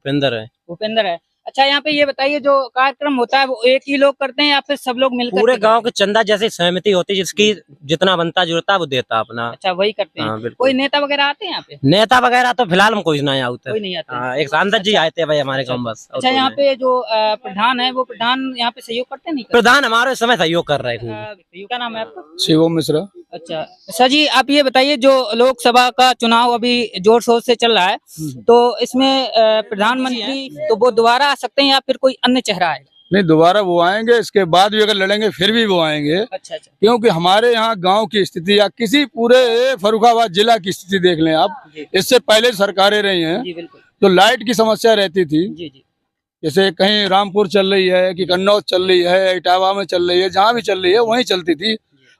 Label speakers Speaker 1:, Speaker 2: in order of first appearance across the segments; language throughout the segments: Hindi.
Speaker 1: भूपेंद्र है।
Speaker 2: भूपेंद्र है। अच्छा, यहाँ पे ये बताइए, जो कार्यक्रम होता है वो एक ही लोग करते हैं या फिर सब लोग मिलकर
Speaker 1: पूरे
Speaker 2: के
Speaker 1: गांव
Speaker 2: करते
Speaker 1: की चंदा जैसी सहमति होती है, जिसकी जितना बनता जुड़ता है वो देता अपना।
Speaker 2: हैं? अच्छा, वही करते हैं।
Speaker 1: हाँ, बिल्कुल।
Speaker 2: कोई नेता वगैरह आते हैं यहाँ पे?
Speaker 1: नेता वगैरह तो फिलहाल में कोई नहीं आते।
Speaker 2: कोई नहीं आते हैं।
Speaker 1: हाँ, एक सांसद जी आए थे भाई हमारे गांव बस। और
Speaker 2: अच्छा,
Speaker 1: कोई
Speaker 2: यहाँ
Speaker 1: नहीं।
Speaker 2: पे जो प्रधान है वो प्रधान यहाँ पे सहयोग करते नहीं करते?
Speaker 1: प्रधान हमारे इस समय सहयोग कर रहे हैं।
Speaker 2: क्या नाम है आपका?
Speaker 3: शिवम मिश्रा।
Speaker 2: अच्छा सर जी, आप ये बताइए, जो लोकसभा का चुनाव अभी जोर शोर से चल रहा है, तो इसमें प्रधानमंत्री तो वो दोबारा आ सकते हैं या फिर कोई अन्य चेहरा आएगा?
Speaker 3: नहीं, दोबारा वो आएंगे, इसके बाद भी अगर लड़ेंगे फिर भी वो आएंगे।
Speaker 2: अच्छा अच्छा।
Speaker 3: क्योंकि हमारे यहाँ गांव की स्थिति या किसी पूरे फर्रुखाबाद जिला की स्थिति देख लें आप, इससे पहले सरकारें रही हैं,
Speaker 2: जी बिल्कुल।
Speaker 3: तो लाइट की समस्या रहती थी।
Speaker 2: जी जी।
Speaker 3: जैसे कहीं रामपुर चल रही है कि कन्नौज चल रही है, इटावा में चल रही है, जहाँ भी चल रही है वहीं चलती थी।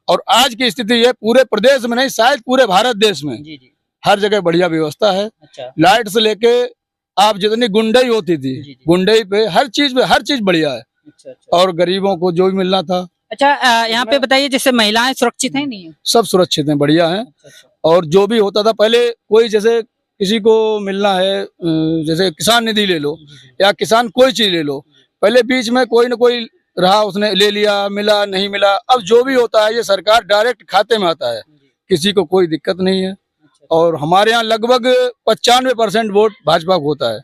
Speaker 3: और आज की स्थिति ये पूरे प्रदेश में नहीं, शायद पूरे भारत देश में
Speaker 2: जी जी।
Speaker 3: हर जगह बढ़िया व्यवस्था है।
Speaker 2: अच्छा।
Speaker 3: लाइट से लेके आप जितनी गुंडई होती थी, गुंडई पे हर चीज बढ़िया है।
Speaker 2: अच्छा अच्छा।
Speaker 3: और गरीबों को जो भी मिलना था।
Speaker 2: अच्छा, यहाँ पे बताइए, जैसे महिलाएं सुरक्षित हैं नहीं?
Speaker 3: सब सुरक्षित हैं, बढ़िया हैं।
Speaker 2: अच्छा।
Speaker 3: और जो भी होता था पहले, कोई जैसे किसी को मिलना है, जैसे किसान निधि ले लो या किसान कोई चीज ले लो, पहले बीच में कोई न कोई रहा, उसने ले लिया, मिला नहीं मिला। अब जो भी होता है ये सरकार डायरेक्ट खाते में आता है, किसी को कोई दिक्कत नहीं है। और हमारे यहाँ लगभग 95% वोट भाजपा को होता है।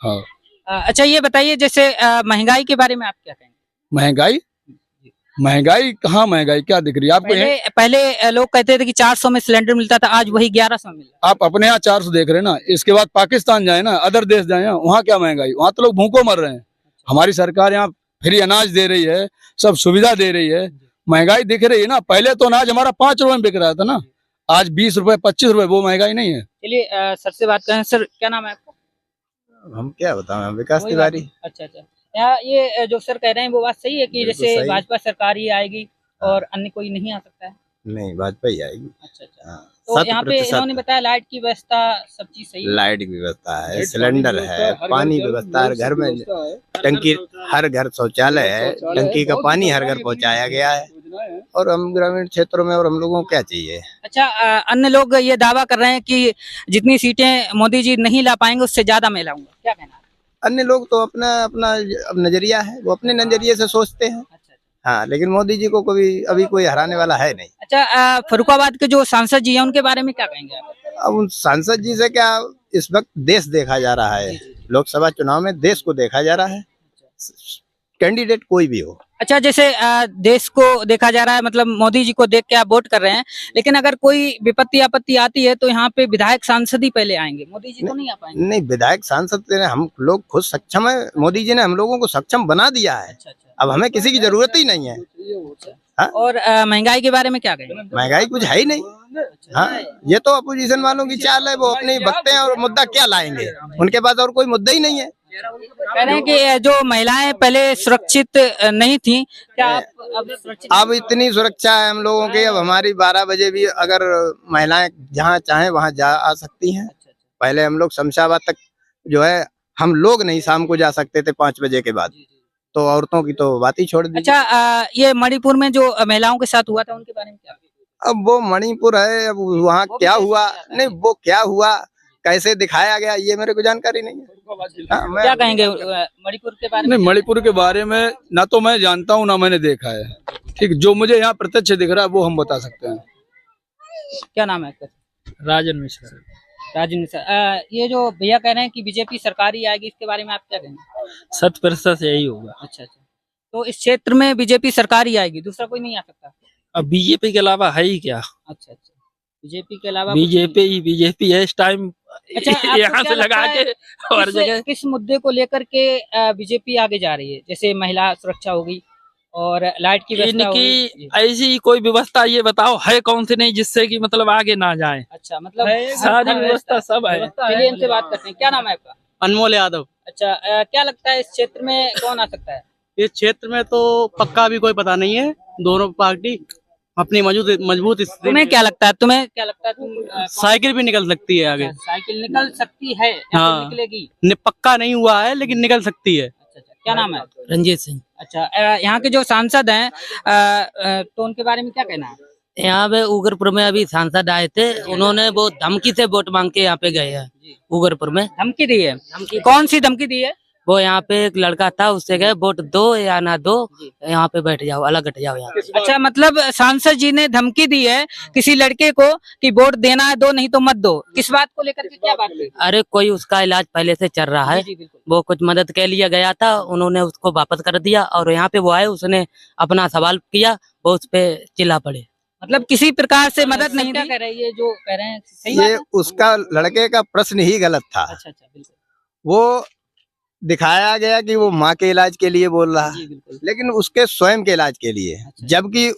Speaker 3: हाँ।
Speaker 2: अच्छा, ये बताइए, जैसे महंगाई के बारे में आप क्या कहेंगे?
Speaker 3: महंगाई कहाँ, महंगाई क्या दिख रही है आपको?
Speaker 2: पहले लोग कहते थे कि 400 में सिलेंडर मिलता था, आज वही 1100 मिल रहा है।
Speaker 3: आप अपने यहाँ 400 देख रहे हैं ना, इसके बाद पाकिस्तान जाए ना, अदर देश जाए ना, वहाँ क्या महंगाई, वहाँ तो लोग भूखों मर रहे हैं। हमारी सरकार यहाँ फ्री अनाज दे रही है, सब सुविधा दे रही है, महंगाई दिख रही है ना। पहले तो अनाज हमारा 5 रुपए में बिक रहा था ना, आज 20 रुपए 25 रुपए, वो महंगाई नहीं है।
Speaker 2: चलिए सर से बात करें। सर, क्या नाम है आपका?
Speaker 4: हम क्या बताएं, विकास तिवारी।
Speaker 2: अच्छा अच्छा। ये जो सर कह रहे हैं वो बात सही है कि जैसे भाजपा सरकार ही आएगी और अन्य कोई नहीं आ सकता है?
Speaker 4: नहीं, भाजपा ही आएगी।
Speaker 2: अच्छा अच्छा। तो यहाँ पे इन्होंने बताया लाइट की व्यवस्था, सब चीज सही है?
Speaker 4: लाइट की व्यवस्था है, सिलेंडर है, पानी व्यवस्था, हर घर में टंकी, हर घर शौचालय है, टंकी का पानी हर घर पहुँचाया गया है। और हम ग्रामीण क्षेत्रों में, और हम लोगों को क्या चाहिए?
Speaker 2: अच्छा, अन्य लोग ये दावा कर रहे हैं कि जितनी सीटें मोदी जी नहीं ला पाएंगे उससे ज्यादा मैं लाऊंगा, क्या कहना है?
Speaker 4: अन्य लोग तो अपना अपना नजरिया है, वो अपने नजरिए से सोचते हैं। हाँ, लेकिन मोदी जी को कभी अभी कोई हराने वाला है नहीं।
Speaker 2: अच्छा, फर्रुखाबाद के जो सांसद जी हैं उनके बारे में क्या कहेंगे आप?
Speaker 4: अब उन सांसद जी से क्या, इस वक्त देश देखा जा रहा है, लोकसभा चुनाव में देश को देखा जा रहा है, कैंडिडेट कोई भी हो।
Speaker 2: अच्छा, जैसे देश को देखा जा रहा है, मतलब मोदी जी को देख के आप वोट कर रहे हैं, लेकिन अगर कोई विपत्ति आपत्ति आती है तो यहाँ पे विधायक सांसद ही पहले आएंगे, मोदी जी तो नहीं आ पाएंगे?
Speaker 4: नहीं, विधायक सांसद ने, हम लोग खुद सक्षम है, मोदी जी ने हम लोगों को सक्षम बना दिया है।
Speaker 2: अच्छा अच्छा।
Speaker 4: अब हमें किसी की जरूरत ही नहीं है। हाँ?
Speaker 2: और महंगाई के बारे में क्या कहेंगे?
Speaker 4: महंगाई कुछ है ही नहीं। हाँ, ये तो अपोजिशन वालों की चाल है, वो अपने बकते हैं और मुद्दा क्या लाएंगे, उनके पास और कोई मुद्दा ही नहीं है।
Speaker 2: कह रहे हैं कि जो महिलाएं पहले सुरक्षित नहीं थी, क्या अब सुरक्षित?
Speaker 4: अब इतनी सुरक्षा है हम लोगों की, अब हमारी 12 बजे भी अगर महिलाएं जहाँ चाहें वहाँ जा आ सकती हैं। पहले हम लोग शमशाबाद तक जो है, हम लोग नहीं शाम को जा सकते थे 5 बजे के बाद, तो औरतों की तो बात ही छोड़ दी।
Speaker 2: अच्छा, ये मणिपुर में जो महिलाओं के साथ हुआ था उनके बारे में क्या?
Speaker 4: अब वो मणिपुर है, अब वहाँ क्या हुआ, नहीं वो क्या हुआ, कैसे दिखाया गया, ये मेरे को जानकारी नहीं है।
Speaker 2: क्या कहेंगे मणिपुर के बारे में?
Speaker 3: नहीं, मणिपुर के बारे में ना तो मैं जानता हूँ ना मैंने देखा है। ठीक, जो मुझे यहाँ प्रत्यक्ष दिख रहा है वो हम बता सकते हैं।
Speaker 2: क्या नाम है आपका?
Speaker 1: राजन मिश्रा।
Speaker 2: राजन मिश्रा। ये जो भैया कह रहे हैं कि बीजेपी सरकार ही आएगी, इसके बारे में आप क्या कहेंगे?
Speaker 1: 100% यही होगा।
Speaker 2: अच्छा अच्छा। तो इस क्षेत्र में बीजेपी सरकार ही आएगी, दूसरा कोई नहीं आ सकता?
Speaker 1: अब बीजेपी के अलावा है ही क्या?
Speaker 2: अच्छा अच्छा, बीजेपी के अलावा
Speaker 1: बीजेपी है इस टाइम।
Speaker 2: अच्छा,
Speaker 1: यहाँ से लगा के हर जगह।
Speaker 2: किस मुद्दे को लेकर के बीजेपी आगे जा रही है? जैसे महिला सुरक्षा होगी और लाइट की व्यवस्था होगी,
Speaker 1: इनकी ऐसी कोई व्यवस्था ये बताओ है कौन सी नहीं जिससे कि मतलब आगे ना जाए?
Speaker 2: अच्छा, मतलब
Speaker 1: सारी व्यवस्था सब है।
Speaker 2: चलिए इनसे बात करते हैं। क्या नाम है आपका?
Speaker 5: अनमोल यादव।
Speaker 2: अच्छा, क्या लगता है इस क्षेत्र में कौन आ सकता है?
Speaker 5: इस क्षेत्र में तो पक्का भी कोई पता नहीं है, दोनों पार्टी अपनी मजबूत स्थिति।
Speaker 2: तुम्हें क्या लगता है? तुम
Speaker 5: साइकिल भी निकल सकती है आगे।
Speaker 2: साइकिल निकल सकती है या
Speaker 5: हाँ,
Speaker 2: निकलेगी?
Speaker 5: पक्का नहीं हुआ है लेकिन निकल सकती है।
Speaker 2: अच्छा, क्या नाम है?
Speaker 1: रंजीत सिंह।
Speaker 2: अच्छा, यहाँ के जो सांसद हैं तो उनके बारे में क्या कहना है?
Speaker 6: यहाँ पे उगरपुर में अभी सांसद आए थे, उन्होंने वो धमकी से वोट मांग के यहाँ पे गए हैं। उगरपुर में
Speaker 2: धमकी दी है? कौन सी धमकी दी है?
Speaker 6: वो यहाँ पे एक लड़का था, उससे गए वोट दो या ना दो, यहाँ पे बैठ जाओ, अलग हट जाओ यहाँ पे।
Speaker 2: अच्छा, मतलब सांसद जी ने धमकी दी है किसी लड़के को कि वोट देना है दो, नहीं तो मत दो। किस बात को लेकर के, क्या बात थी?
Speaker 6: अरे कोई उसका इलाज पहले से चल रहा है,
Speaker 2: जी, बिल्कुल।
Speaker 6: वो कुछ मदद के लिए गया था, उन्होंने उसको वापस कर दिया और यहाँ पे वो आए, उसने अपना सवाल किया, वो उस पे चिल्ला पड़े।
Speaker 2: मतलब किसी प्रकार से मदद नहीं दी। कह रहे हैं ये जो कह रहे हैं सही बात
Speaker 4: ये
Speaker 2: है?
Speaker 4: उसका लड़के का प्रश्न ही गलत था।
Speaker 2: अच्छा अच्छा, बिल्कुल।
Speaker 4: वो दिखाया गया कि वो माँ के इलाज के लिए बोल रहा
Speaker 2: जी,
Speaker 4: है,
Speaker 2: बिल्कुल।
Speaker 4: लेकिन उसके स्वयं के इलाज के लिए,
Speaker 2: अच्छा।
Speaker 4: जबकि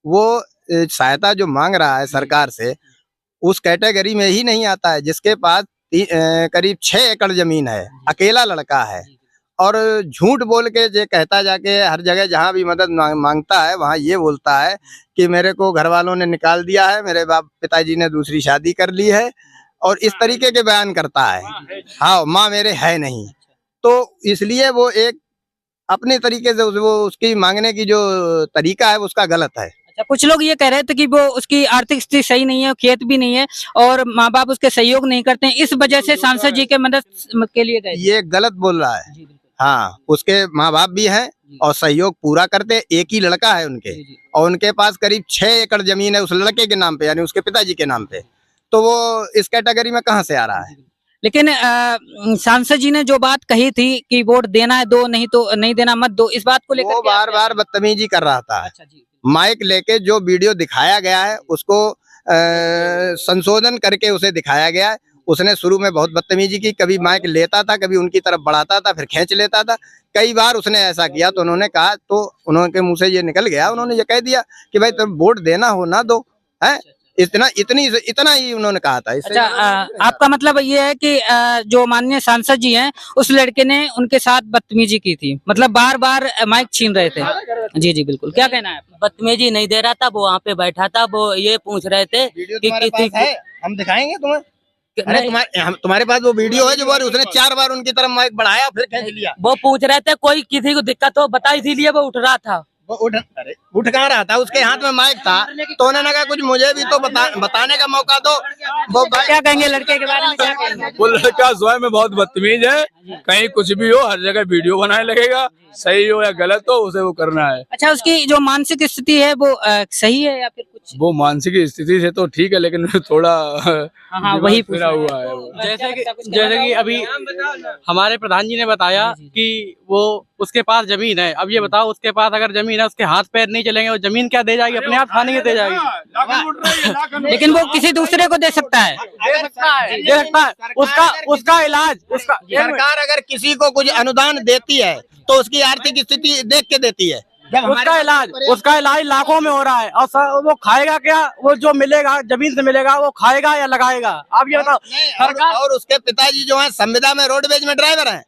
Speaker 4: वो सहायता जो मांग रहा है सरकार से उस कैटेगरी में ही नहीं आता है, जिसके पास करीब 6 एकड़ जमीन है, अकेला लड़का है और झूठ बोल के ये कहता जाके हर जगह जहाँ भी मदद मांगता है वहाँ ये बोलता है कि मेरे को घर वालों ने निकाल दिया है, मेरे पिताजी ने दूसरी शादी कर ली है, और इस तरीके के बयान करता है। हाँ, माँ मेरे है नहीं, तो इसलिए वो एक अपने तरीके से वो उसकी मांगने की जो तरीका है उसका गलत है।
Speaker 2: अच्छा, कुछ लोग ये कह रहे थे कि वो उसकी आर्थिक स्थिति सही नहीं है, खेत भी नहीं है और माँ बाप उसके सहयोग नहीं करते हैं, इस वजह से सांसद जी के मदद के लिए गए।
Speaker 4: ये गलत बोल रहा है। हाँ, उसके माँ बाप भी हैं और सहयोग पूरा करते, एक ही लड़का है उनके, और उनके पास करीब 6 एकड़ जमीन है उस लड़के के नाम पे, यानी उसके पिताजी के नाम पे, तो वो इस कैटेगरी में कहाँ से आ रहा है?
Speaker 2: लेकिन सांसद जी ने जो बात कही थी कि वोट देना है दो, नहीं तो नहीं देना मत दो, इस बात को लेकर
Speaker 4: वो बार बार बदतमीजी कर रहा था।
Speaker 2: अच्छा जी,
Speaker 4: माइक लेके जो वीडियो दिखाया गया है उसको संशोधन करके उसे दिखाया गया है। उसने शुरू में बहुत बदतमीजी की, कभी माइक लेता था, कभी उनकी तरफ बढ़ाता था, फिर खींच लेता था, कई बार उसने ऐसा किया। तो उन्होंने कहा, तो उन्होंने मुंह से ये निकल गया, उन्होंने ये कह दिया कि भाई तुम वोट देना हो ना दो, है इतना ही उन्होंने कहा था।
Speaker 2: अच्छा, आपका मतलब ये है कि जो माननीय सांसद जी हैं उस लड़के ने उनके साथ बदतमीजी की थी, मतलब बार बार माइक छीन रहे थे। जी जी बिल्कुल, क्या कहना है आपका?
Speaker 6: बदतमीजी नहीं दे रहा था, वो वहाँ पे बैठा था, वो ये पूछ रहे थे कि किसी
Speaker 4: है, हम दिखाएंगे तुम्हें। अरे तुम्हारे पास वो वीडियो है जो बार उसने 4 बार उनकी तरफ माइक बढ़ाया फिर खींच लिया।
Speaker 6: वो पूछ रहे थे कोई किसी को दिक्कत हो बता, इसीलिए वो उठ रहा था।
Speaker 4: वो उठ कहाँ रहा था, उसके हाथ में माइक था, तो उन्होंने कहा कुछ मुझे भी तो बताने का मौका दो। वो
Speaker 2: क्या कहेंगे लड़के के बारे में, क्या कहेंगे?
Speaker 3: वो लड़का स्वयं में बहुत बदतमीज है, कहीं कुछ भी हो हर जगह वीडियो बनाने लगेगा, सही हो या गलत हो उसे वो करना है।
Speaker 2: अच्छा, उसकी जो मानसिक स्थिति है वो सही है या फिर कुछ?
Speaker 3: वो मानसिक स्थिति से तो ठीक है, लेकिन थोड़ा
Speaker 2: हाँ, वही
Speaker 3: फिरा हुआ है वो।
Speaker 5: जैसे कि अभी हमारे प्रधान जी ने बताया कि वो उसके पास जमीन है। अब ये बताओ, उसके पास अगर जमीन है, उसके हाथ पैर नहीं चलेंगे, वो जमीन क्या दे जाएगी? अपने आप खाने के दे जाएगी।
Speaker 2: लेकिन वो किसी दूसरे को दे सकता है।
Speaker 5: दे सकता है। उसका इलाज, उसका
Speaker 4: सरकार अगर किसी को कुछ अनुदान देती है तो उसकी आर्थिक स्थिति देख के देती है।
Speaker 5: उसका इलाज लाखों में हो रहा है, और वो खाएगा क्या? वो जो मिलेगा जमीन से मिलेगा वो खाएगा या लगाएगा? आप ये बताओ।
Speaker 4: सरकार और उसके पिताजी जो है संविदा में रोडवेज में ड्राइवर हैं।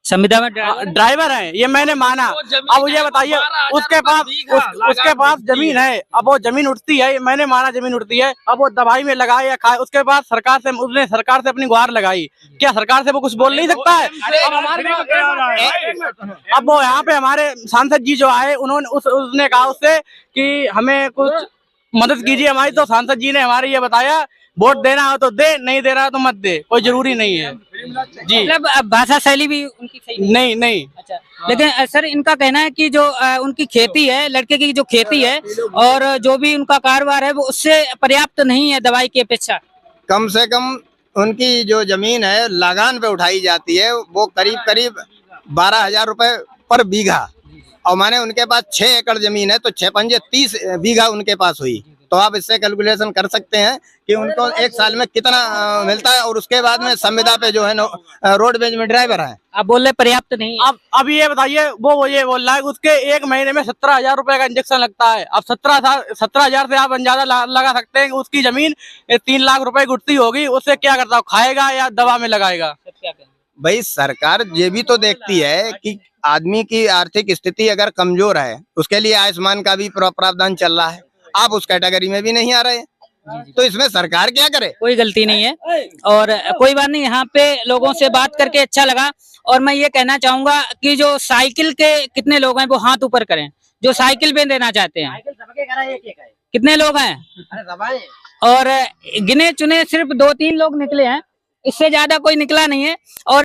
Speaker 2: संविदा में
Speaker 5: ड्राइवर है, ये मैंने माना। अब ये बताइए, उसके पास जमीन है, अब वो जमीन उठती है, मैंने माना जमीन उठती है, अब वो दवाई में लगाए या खाए, उसके बाद उसने सरकार से अपनी गुहार लगाई, क्या सरकार से वो कुछ बोल नहीं सकता है? अब वो यहाँ पे हमारे सांसद जी जो आए, उसने कहा उससे कि हमें कुछ मदद कीजिए हमारी, तो सांसद जी ने हमारे ये बताया वोट देना हो तो दे, नहीं देना हो तो मत दे, कोई जरूरी नहीं है जी।
Speaker 2: मतलब भाषा शैली भी उनकी सही
Speaker 5: नहीं।
Speaker 2: अच्छा, लेकिन सर इनका कहना है कि जो उनकी खेती है, लड़के की जो खेती है और जो भी उनका कारोबार है वो उससे पर्याप्त नहीं है दवाई की अपेक्षा।
Speaker 4: कम से कम उनकी जो जमीन है लगान पे उठाई जाती है, वो करीब 12,000 रुपए पर बीघा, और माने उनके पास 6 एकड़ जमीन है, तो 6 पंजे 30 बीघा उनके पास हुई। तो आप इससे कैलकुलेशन कर सकते हैं कि उनको एक साल में कितना मिलता है, और उसके बाद में संविदा पे जो है रोडवेज में ड्राइवर है।
Speaker 2: आप बोल रहे पर्याप्त नहीं।
Speaker 5: अब ये बताइए, वो ये बोल रहा है उसके 1 महीने में 17,000 रुपए का इंजेक्शन लगता है। अब 17,000 से आप अंदाजा लगा सकते हैं कि उसकी जमीन 3 लाख रुपए गुटती होगी, उससे क्या करता हो, खाएगा या दवा में लगाएगा?
Speaker 4: भाई सरकार ये भी तो देखती है कि आदमी की आर्थिक स्थिति अगर कमजोर है, उसके लिए आयुष्मान का भी प्रावधान चल रहा है। आप उस कैटेगरी में भी नहीं आ रहे, तो इसमें सरकार क्या करे?
Speaker 2: कोई गलती नहीं है, और कोई बात नहीं, यहाँ पे लोगों से बात करके अच्छा लगा। और मैं ये कहना चाहूंगा कि जो साइकिल के कितने लोग हैं वो हाथ ऊपर करें, जो साइकिल पे देना चाहते हैं, कितने लोग हैं? और गिने चुने सिर्फ 2-3 लोग निकले हैं, इससे ज्यादा कोई निकला नहीं है। और